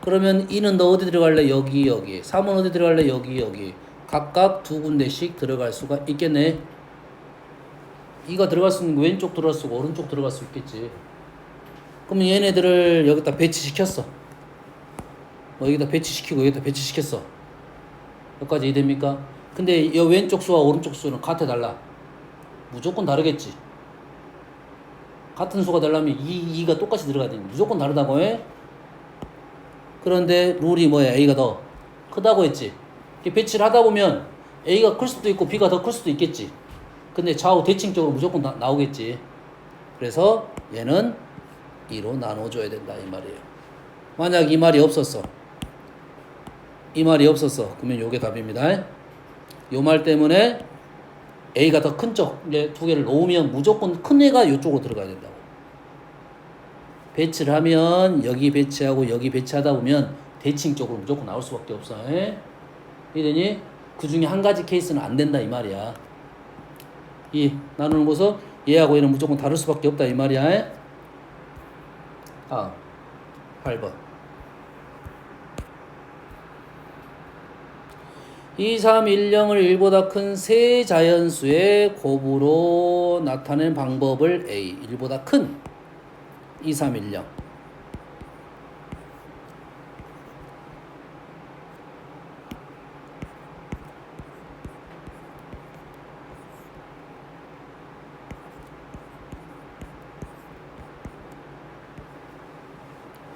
그러면 2는 너 어디 들어갈래? 여기 여기. 3은 어디 들어갈래? 여기 여기. 각각 두 군데씩 들어갈 수가 있겠네. 2가 들어갈 수 있는 거 왼쪽 들어갈 수 있고 오른쪽 들어갈 수 있겠지. 그러면 얘네들을 여기다 배치시켰어. 여기다 배치시키고 여기다 배치시켰어. 여기까지 이해됩니까? 근데 이 왼쪽 수와 오른쪽 수는 같아 달라? 무조건 다르겠지. 같은 수가 되려면 2가 똑같이 들어가야 되니 무조건 다르다고 해? 그런데 룰이 뭐야? A가 더 크다고 했지. 배치를 하다 보면 A가 클 수도 있고 B가 더 클 수도 있겠지. 근데 좌우 대칭적으로 무조건 나오겠지. 그래서 얘는 2로 나눠줘야 된다 이 말이에요. 만약 이 말이 없었어. 이 말이 없었어. 그러면 요게 답입니다. 요 말 때문에 A가 더 큰 쪽에 두 개를 놓으면 무조건 큰 애가 이쪽으로 들어가야 된다고. 배치를 하면 여기 배치하고 여기 배치하다 보면 대칭적으로 무조건 나올 수밖에 없어. 이러니 그 중에 한 가지 케이스는 안 된다 이 말이야. 이 나누는 것은 얘하고 얘는 무조건 다를 수밖에 없다 이 말이야. 8번. 2, 3, 1, 0을 1보다 큰 세 자연수의 곱으로 나타낸 방법을 A. 1보다 큰 2, 3, 1, 0.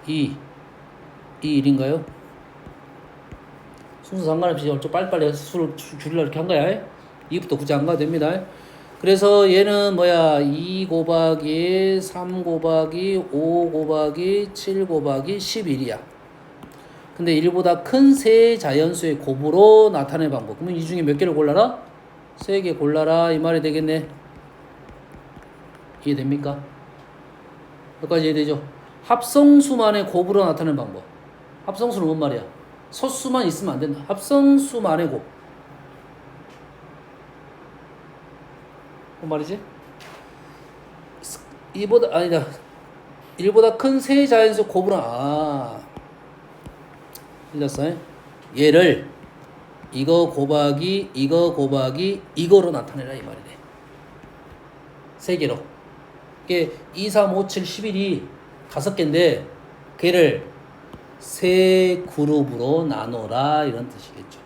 이 1인가요? 순서 상관없이 좀 빨리빨리 수를 줄이려고 이렇게 한 거야. 2부터 굳이 안 가도 됩니다. 그래서 얘는 뭐야? 2 곱하기 3 곱하기 5 곱하기 7 곱하기 11이야. 근데 1보다 큰 세 자연수의 곱으로 나타내는 방법. 그러면 이 중에 몇 개를 골라라? 3개 골라라. 이 말이 되겠네. 이해됩니까? 여기까지 이해되죠? 합성수만의 곱으로 나타내는 방법. 합성수는 뭔 말이야? 소수만 있으면 안 된다. 합성수만의 곱. 뭔 말이지? 1보다 큰 세 자연수 곱으로, 틀렸어. 얘를 이거 곱하기 이거로 나타내라 이 말이래. 세 개로. 이게 2, 3, 5, 7, 11이 5개인데 걔를 세 그룹으로 나눠라 이런 뜻이겠죠.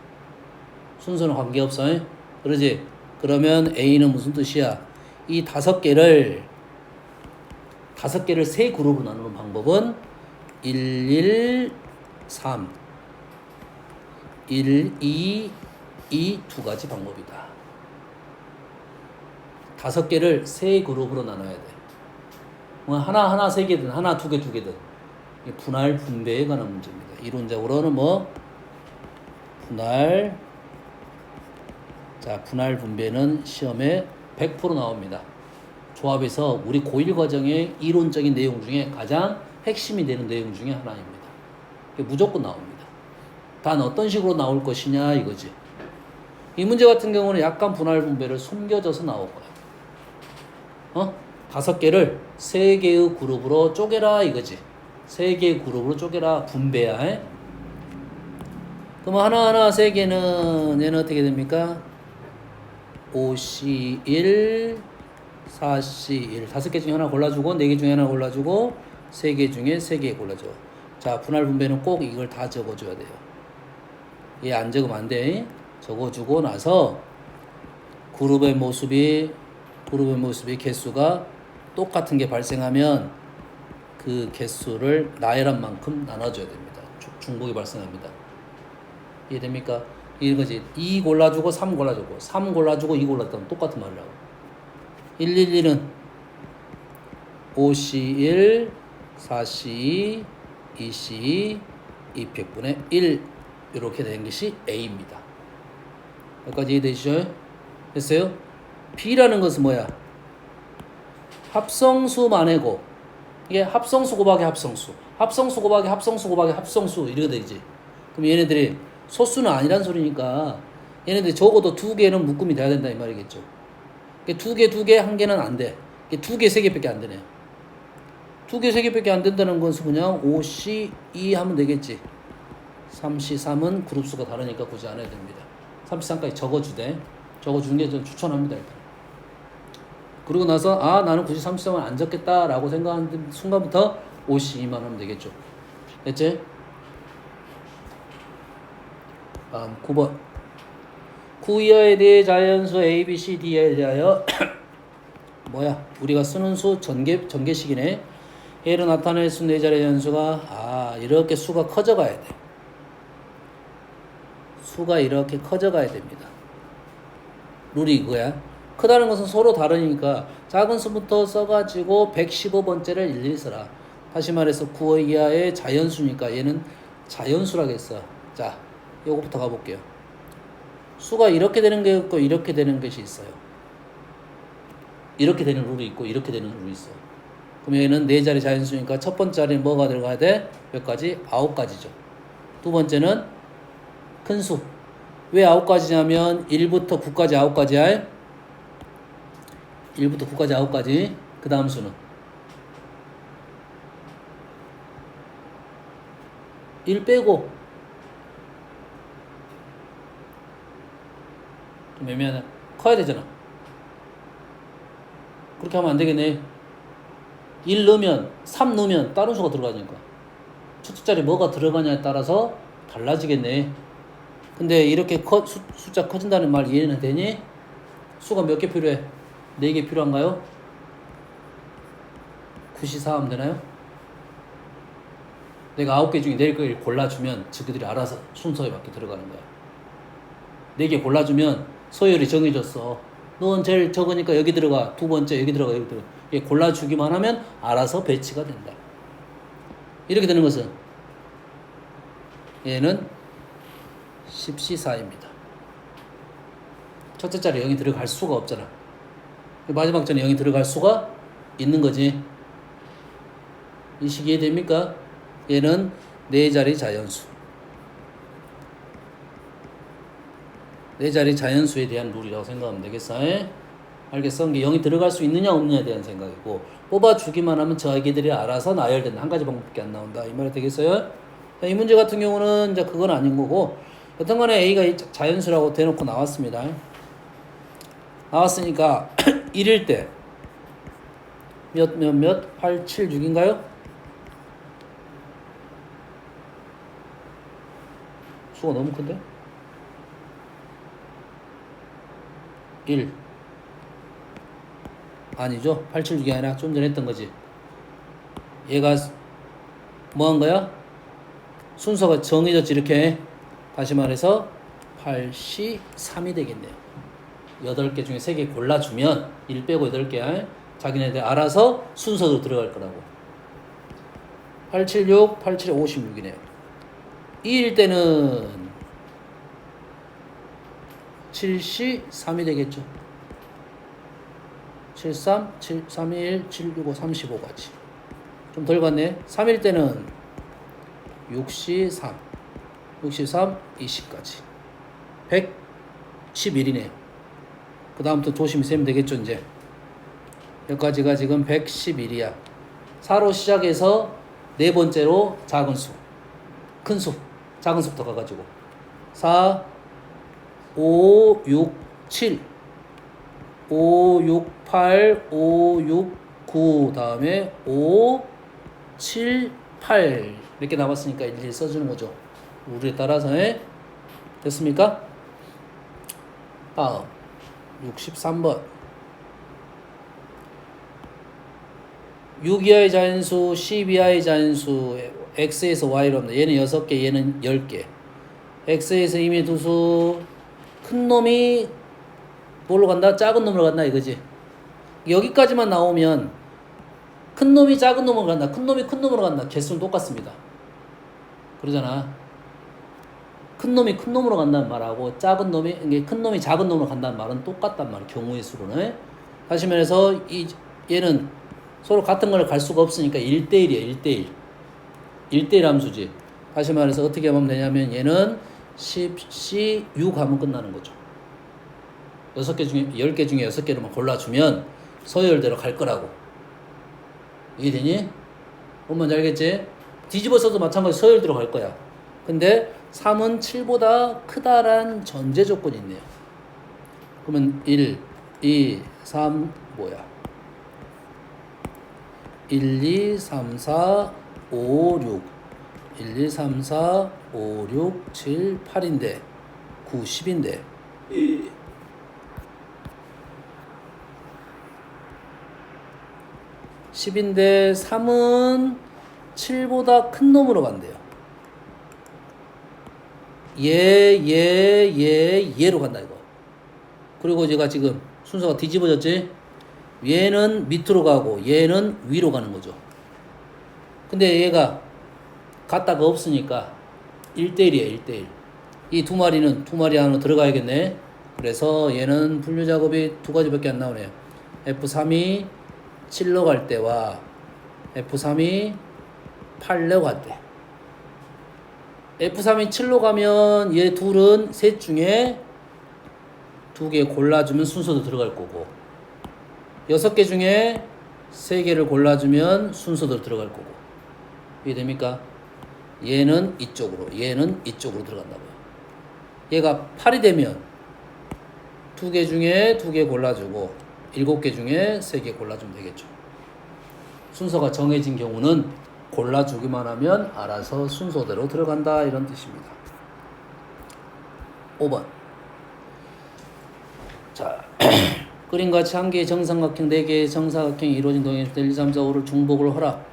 순서는 관계없어. 그러지? 그러면 A는 무슨 뜻이야? 이 5개를 세 그룹으로 나누는 방법은 1, 3, 1, 2, 이 두 가지 방법이다. 5개를 세 그룹으로 나눠야 돼. 하나 3개든 하나 2개 2개든 분할 분배에 관한 문제입니다. 이론적으로는 분할 분배는 시험에 100% 나옵니다. 조합에서 우리 고1 과정의 이론적인 내용 중에 가장 핵심이 되는 내용 중에 하나입니다. 무조건 나옵니다. 단 어떤 식으로 나올 것이냐 이거지. 이 문제 같은 경우는 약간 분할 분배를 숨겨져서 나올 거야. 5개를 3개의 그룹으로 쪼개라 이거지. 3개의 그룹으로 쪼개라 분배야. 그럼 하나하나 3개는 얘는 어떻게 됩니까? 5C1 4C1 5개 중에 하나 골라주고 4개 중에 하나 골라주고 3개 중에 3개 골라줘. 자, 분할 분배는 꼭 이걸 다 적어줘야 돼요. 얘 안 적으면 안 돼. 적어주고 나서 그룹의 모습이 개수가 똑같은 게 발생하면 그 개수를 나열한 만큼 나눠줘야 됩니다. 중복이 발생합니다. 이해됩니까? 이거지. 2 골라주고 3 골라주고 3 골라주고 2 골랐다면 똑같은 말이라고. 111은 5C1 4C2 2C2 200분의 1 이렇게 되는 것이 A입니다. 여기까지 이해되시죠? 됐어요? B라는 것은 뭐야? 합성수만의 곱. 이게 합성수 곱하기 합성수. 합성수 곱하기 합성수 곱하기 합성수 이렇게 되지. 그럼 얘네들이 소수는 아니란 소리니까 얘네들이 적어도 2개는 묶음이 돼야 된다 이 말이겠죠. 2개, 1개는 안 돼. 2개, 3개밖에 안 되네. 2개, 3개밖에 안 된다는 것은 그냥 5C2 하면 되겠지. 3C3은 그룹수가 다르니까 굳이 안 해야 됩니다. 33까지 적어주되 적어주는 게 좀 추천합니다. 일단. 그리고 나서 나는 굳이 33을 안 적겠다라고 생각하는 순간부터 5C2만 하면 되겠죠. 됐지? 9번 구 이하에 대해 자연수 A, B, C, D에 대하여 우리가 쓰는 수 전개식이네. A로 나타낼 수 4자리의 연수가 이렇게 수가 커져가야 돼. 수가 이렇게 커져가야 됩니다. 룰이 이거야. 크다는 것은 서로 다르니까 작은 수부터 써가지고 115번째를 일일이 써라. 다시 말해서 9 이하의 자연수니까 얘는 자연수라겠어. 자, 요거부터 가볼게요. 수가 이렇게 되는 게 있고 이렇게 되는 것이 있어요. 이렇게 되는 룰이 있고 이렇게 되는 룰이 있어. 그럼 얘는 4자리 자연수니까 첫 번째 자리에 뭐가 들어가야 돼? 몇 가지? 9가지죠. 두 번째는 큰 수. 왜 9가지냐면 1부터 9까지 9가지야. 1부터 9까지 9가지. 그 다음 수는 1 빼고 좀 애매하네. 커야 되잖아. 그렇게 하면 안 되겠네. 1 넣으면 3 넣으면 다른 수가 들어가니까 첫째 자리 뭐가 들어가냐에 따라서 달라지겠네. 근데 이렇게 숫자 커진다는 말 이해는 되니? 수가 몇 개 필요해? 4개 필요한가요? 9시4 하면 되나요? 내가 9개 중에 4개를 골라주면 저기들이 알아서 순서에 맞게 들어가는 거야. 4개 골라주면 서열이 정해졌어. 넌 제일 적으니까 여기 들어가. 두 번째 여기 들어가. 여기 들어가. 이게 골라주기만 하면 알아서 배치가 된다. 이렇게 되는 것은 얘는 10C4입니다. 첫째 자리에 0이 들어갈 수가 없잖아. 마지막 자리에 0이 들어갈 수가 있는 거지. 이 식이 이해됩니까? 얘는 4자리 자연수. 4자리 자연수에 대한 룰이라고 생각하면 되겠어. 알겠어? 이게 0이 들어갈 수 있느냐 없느냐에 대한 생각이고, 뽑아주기만 하면 저기들이 알아서 나열된다. 한 가지 방법밖에 안 나온다. 이 말이 되겠어요? 이 문제 같은 경우는 이제 그건 아닌 거고, 여튼간에 A가 자연수라고 대놓고 나왔습니다. 나왔으니까 1일 때 몇 8, 7, 6인가요? 수가 너무 큰데? 1 아니죠. 8, 7, 6이 아니라 좀 전에 했던 거지. 얘가 뭐 한 거야? 순서가 정해졌지. 이렇게 다시 말해서 8C 3이 되겠네요. 8개 중에 3개 골라주면 1 빼고 8개 자기네들 알아서 순서로 들어갈 거라고. 8, 7, 6, 8, 7, 56이네요. 2일 때는 7C 3이 되겠죠. 7, 3, 7, 3, 1, 7, 6, 5, 35까지. 좀 덜 갔네. 3일 때는 6C 3, 63, 20까지. 111이네요. 그 다음부터 조심히 세면 되겠죠, 이제. 여기까지가 지금 111이야. 4로 시작해서 네 번째로 작은 수, 큰 수, 작은 수부터 가가지고 4, 5, 6, 7, 5, 6, 8, 5, 6, 9 다음에 5, 7, 8 이렇게 남았으니까 일일이 써주는 거죠. 룰에 따라서. 됐습니까? 다음 63번 6 이하의 자연수, 10 이하의 자연수, x에서 y로 합니다. 얘는 6개, 얘는 10개. x에서 이미 두수, 큰 놈이 뭘로 간다? 작은 놈으로 간다 이거지. 여기까지만 나오면 큰 놈이 작은 놈으로 간다, 큰 놈이 큰 놈으로 간다, 개수는 똑같습니다. 그러잖아. 큰 놈이 큰 놈으로 간다는 말하고 작은 놈이 큰 놈이 작은 놈으로 간다는 말은 똑같단 말이야. 경우의 수로는. 다시 말해서 얘는 서로 같은 걸 갈 수가 없으니까 1대1이야. 1대1. 1대1 함수지. 다시 말해서 어떻게 하면 되냐면 얘는 10C 6 하면 끝나는 거죠. 10개 중에 6개로만 골라주면 서열대로 갈 거라고. 이해되니? 뭔지 알겠지? 뒤집어 써도 마찬가지 서열대로 갈 거야. 근데 3은 7보다 크다란 전제 조건이 있네요. 그러면 1, 2, 3 뭐야? 1, 2, 3, 4, 5, 6 1, 2, 3, 4, 5, 6, 7, 8인데 9, 10인데 10인데 3은 7보다 큰 놈으로 간대요. 얘로 간다 이거. 그리고 제가 지금 순서가 뒤집어졌지? 얘는 밑으로 가고 얘는 위로 가는 거죠. 근데 얘가 갔다가 없으니까 1대1이야. 1대1. 이 두 마리는 두 마리 안으로 들어가야겠네. 그래서 얘는 분류 작업이 두 가지밖에 안 나오네요. F3이 7로 갈 때와 F3이 8로 갈 때. F3이 7로 가면 얘 둘은 셋 중에 2개 골라주면 순서도 들어갈 거고 6개 중에 3개를 골라주면 순서도 들어갈 거고. 이해됩니까? 얘는 이쪽으로, 얘는 이쪽으로 들어간다고요. 얘가 8이 되면 2개 중에 2개 골라주고 7개 중에 3개 골라주면 되겠죠. 순서가 정해진 경우는 골라주기만 하면 알아서 순서대로 들어간다 이런 뜻입니다. 5번. 자, 그림같이 한 개의 정삼각형, 4개의 정사각형이 이루어진 동행에서 1, 2, 3, 4, 5를 중복을 허락.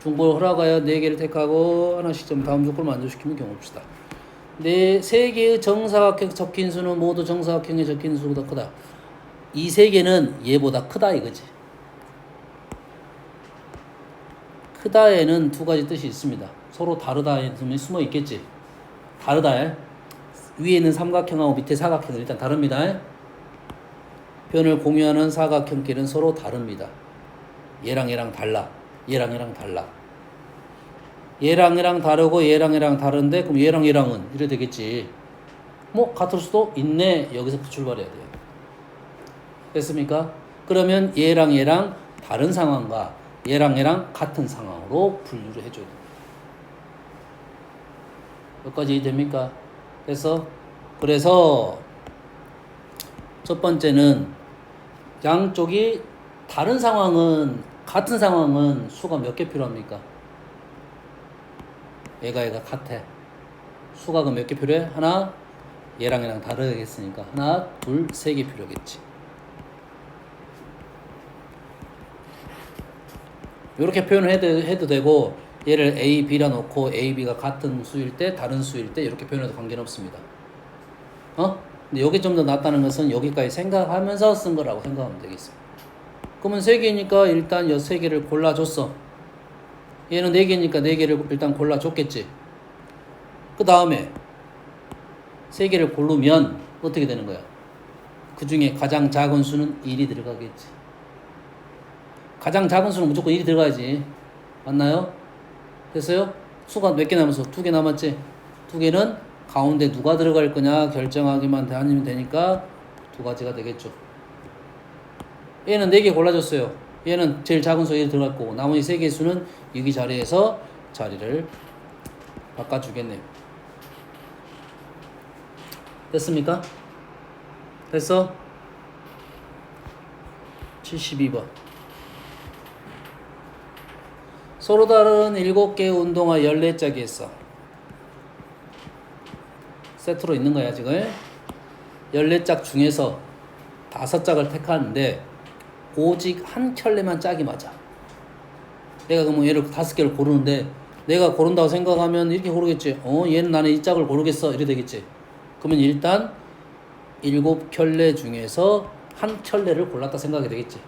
중복을 허락하여 4개를 택하고 하나씩 좀 다음 조건을 만족시키면 경우 봅시다. 3개의 정사각형 적힌 수는 모두 정사각형에 적힌 수보다 크다. 이 3개는 얘보다 크다 이거지. 크다에는 2가지 뜻이 있습니다. 서로 다르다에 숨어 있겠지. 다르다에 위에는 삼각형하고 밑에 사각형은 일단 다릅니다. 변을 공유하는 사각형끼리는 서로 다릅니다. 얘랑 얘랑 달라. 얘랑 얘랑 달라. 얘랑 얘랑 다르고 얘랑 얘랑 다른데 그럼 얘랑 얘랑은 이래 되겠지. 뭐 같을 수도 있네. 여기서부터 출발해야 돼요. 됐습니까? 그러면 얘랑 얘랑 다른 상황과 얘랑 얘랑 같은 상황으로 분류를 해줘야 돼요. 여기까지 됩니까? 그래서 첫 번째는 양쪽이 다른 상황은 같은 상황은 수가 몇 개 필요합니까? 얘가 같아. 수가 그럼 몇 개 필요해? 하나, 얘랑 얘랑 다르겠으니까 하나, 둘, 3개 필요하겠지. 이렇게 표현을 해도 되고 얘를 A, B라 놓고 A, B가 같은 수일 때 다른 수일 때 이렇게 표현해도 관계는 없습니다. 근데 여기 좀 더 낫다는 것은 여기까지 생각하면서 쓴 거라고 생각하면 되겠습니다. 그러면 3개니까 일단 3개를 골라줬어. 얘는 4개니까 4개를 일단 골라줬겠지. 그 다음에 3개를 고르면 어떻게 되는 거야? 그 중에 가장 작은 수는 1이 들어가겠지. 가장 작은 수는 무조건 1이 들어가야지. 맞나요? 됐어요? 수가 몇 개 남았어? 2개 남았지? 2개는 가운데 누가 들어갈 거냐 결정하기만 하면 되니까 2가지가 되겠죠. 얘는 4개 골라줬어요. 얘는 제일 작은 수가 1이 들어갈 거고 나머지 3개의 수는 여기 자리에서 자리를 바꿔주겠네요. 됐습니까? 됐어? 72번. 서로 다른 7개의 운동화 14짝이 있어. 세트로 있는 거야 지금. 14짝 중에서 5짝을 택하는데 오직 한 켤레만 짝이 맞아. 내가 그러면 얘를 5개를 고르는데 내가 고른다고 생각하면 이렇게 고르겠지. 얘는 나는 이 짝을 고르겠어. 이래 되겠지. 그러면 일단 7켤레 중에서 한 켤레를 골랐다 생각이 되겠지.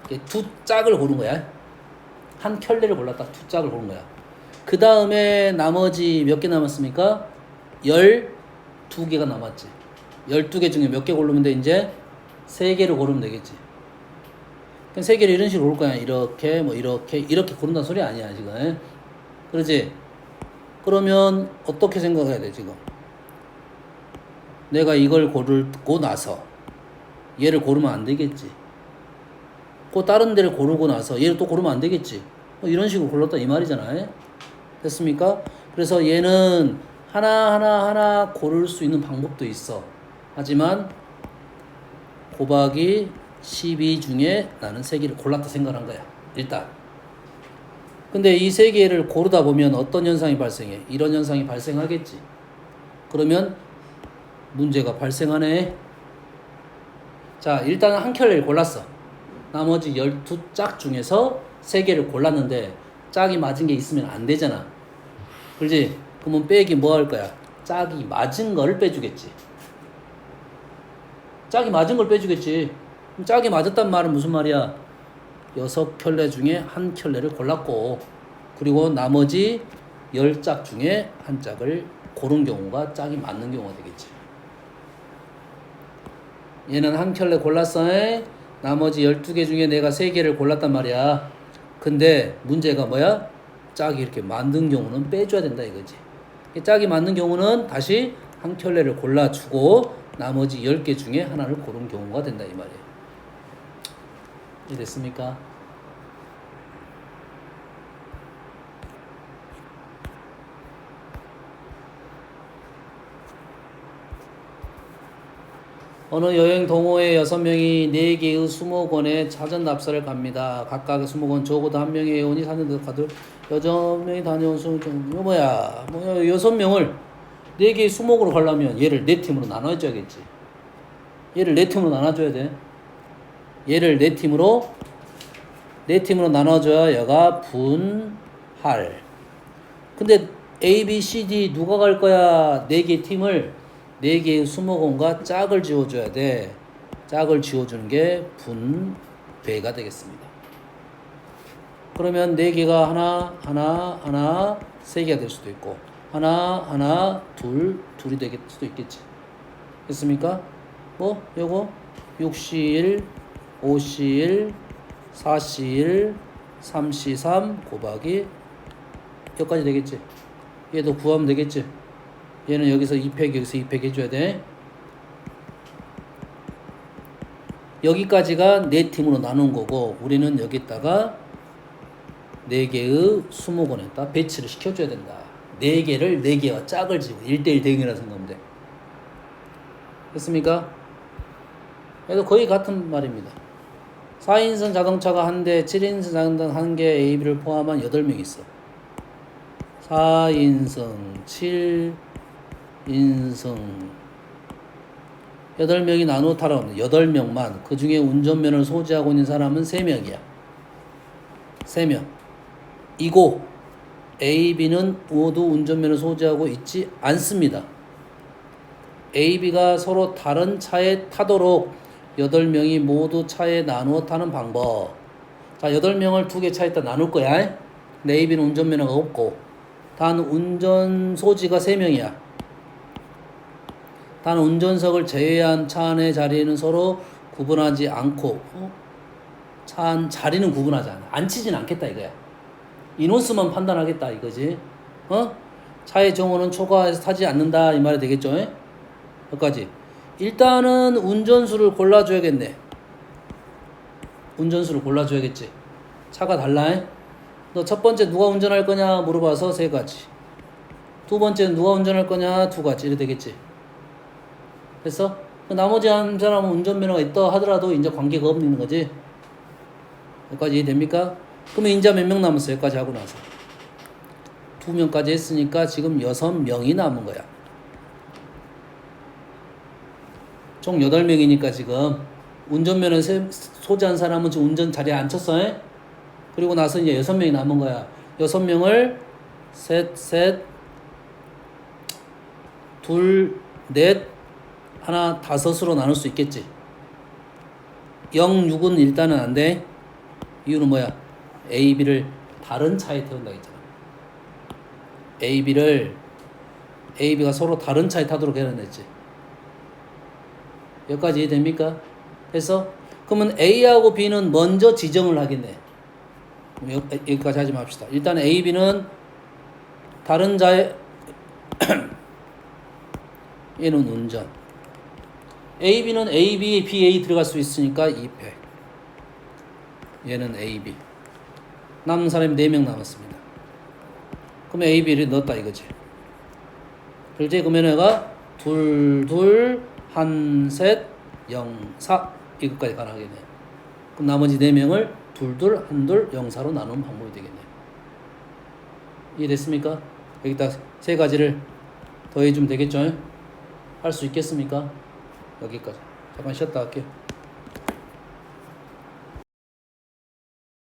2짝을 고른 거야. 한 켤레를 골랐다 2짝을 고른 거야. 그 다음에 나머지 몇 개 남았습니까? 12개가 남았지. 12개 중에 몇 개 고르면 돼? 이제 3개를 고르면 되겠지. 그럼 3개를 이런 식으로 고를 거야. 이렇게 이렇게 고른다는 소리 아니야 지금. 그러지? 그러면 어떻게 생각해야 돼 지금? 내가 이걸 고르고 나서 얘를 고르면 안 되겠지. 그 다른 데를 고르고 나서 얘를 또 고르면 안 되겠지. 이런 식으로 골랐다 이 말이잖아요. 됐습니까? 그래서 얘는 하나 고를 수 있는 방법도 있어. 하지만 곱하기 12 중에 나는 3개를 골랐다 생각한 거야. 일단. 근데 이 3개를 고르다 보면 어떤 현상이 발생해? 이런 현상이 발생하겠지. 그러면 문제가 발생하네. 자, 일단 한 켤레를 골랐어. 나머지 12짝 중에서 3개를 골랐는데 짝이 맞은 게 있으면 안 되잖아. 그렇지? 그러면 빼기 뭐 할 거야? 짝이 맞은 거를 빼주겠지. 짝이 맞은 걸 빼주겠지. 그럼 짝이 맞았단 말은 무슨 말이야? 6켤레 중에 한 켤레를 골랐고 그리고 나머지 10짝 중에 한 짝을 고른 경우가 짝이 맞는 경우가 되겠지. 얘는 한 켤레 골랐어. 나머지 12개 중에 내가 3개를 골랐단 말이야. 근데 문제가 뭐야? 짝이 이렇게 맞는 경우는 빼줘야 된다 이거지. 짝이 맞는 경우는 다시 한 켤레를 골라주고 나머지 10개 중에 하나를 고른 경우가 된다 이 말이에요. 이해됐습니까? 어느 여행 동호회 6명이 4개의 수목원에 사전 납사를 갑니다. 각각의 수목원 적어도 한 명의 회원이 사전 가들 6명이 다녀온 수목원 이거 뭐야 6명을 4개의 수목으로 가려면 얘를 4팀으로 나눠줘야겠지. 얘를 4팀으로 나눠줘야 돼. 얘를 4팀으로 나눠줘야 얘가 분할. 근데 A, B, C, D 누가 갈 거야? 4개 팀을 4개의 수목원과 짝을 지어줘야 돼. 짝을 지어주는 게 분배가 되겠습니다. 그러면 4개가 하나, 3개가 될 수도 있고 하나, 둘이 될 수도 있겠지. 됐습니까? 뭐 요거 6C1, 5C1, 4C1, 3C3 곱하기 여기까지 되겠지. 얘도 구하면 되겠지. 얘는 여기서 2팩 여기서 2팩 해줘야 돼. 여기까지가 4팀으로 나눈 거고 우리는 여기다가 4개의 수목원에다 배치를 시켜줘야 된다. 4개를 4개와 짝을 지고 1대1 대응이라 생각하면 돼. 됐습니까? 그래도 거의 같은 말입니다. 4인승 자동차가 한 대, 7인승 자동차 한 개, AB를 포함한 8명이 있어. 4인승, 7인승 8명이 나누어 타라고 합니다. 8명만. 그 중에 운전면허를 소지하고 있는 사람은 3명이야. 3명. 이고 A, B는 모두 운전면허를 소지하고 있지 않습니다. A, B가 서로 다른 차에 타도록 8명이 모두 차에 나누어 타는 방법. 자, 8명을 2개 차에다 나눌 거야. 근데 A, B는 운전면허가 없고 단 운전 소지가 3명이야. 단 운전석을 제외한 차 안의 자리는 서로 구분하지 않고 차 안 자리는 구분하지 않아. 앉히진 않겠다 이거야. 인원수만 판단하겠다 이거지. 차의 정원은 초과해서 타지 않는다 이 말이 되겠죠. 여기까지. 일단은 운전수를 골라줘야겠네. 운전수를 골라줘야겠지. 차가 달라. 너 첫 번째 누가 운전할 거냐 물어봐서 3가지. 두 번째는 누가 운전할 거냐 2가지. 이래 되겠지. 됐어? 나머지 한 사람은 운전면허가 있다 하더라도 이제 관계가 없는 거지. 여기까지 이해됩니까? 그러면 이제 몇 명 남았어? 여기까지 하고 나서 2명까지 했으니까 지금 6명이 남은 거야. 총 8명이니까 지금 운전면허 소지한 사람은 지금 운전 자리에 앉혔어. 그리고 나서 이제 6명이 남은 거야. 6명을 셋, 둘, 넷, 하나, 5으로 나눌 수 있겠지. 0, 6은 일단은 안 돼. 이유는 뭐야? A, B를 다른 차에 태운다 했잖아. A, B가 서로 다른 차에 타도록 해놨지. 여기까지 이해됩니까? 그래서 그러면 A하고 B는 먼저 지정을 하겠네. 여기까지 하지 맙시다. 일단 A, B는 다른 자에 얘는 운전. A, B는 A, B, B, A 들어갈 수 있으니까 2팩. 얘는 A, B. 남은 사람이 4명 남았습니다. 그러면 A, B를 넣었다 이거지. 그렇지? 그러면 얘가 2, 2, 1, 셋, 0, 4 이것까지 가능하겠네. 그럼 나머지 4명을 2, 2, 1, 2, 0, 4로 나누는 방법이 되겠네. 이해됐습니까? 여기다 3가지를 더해주면 되겠죠? 할 수 있겠습니까? 여기까지. 잠깐 쉬었다 할게요.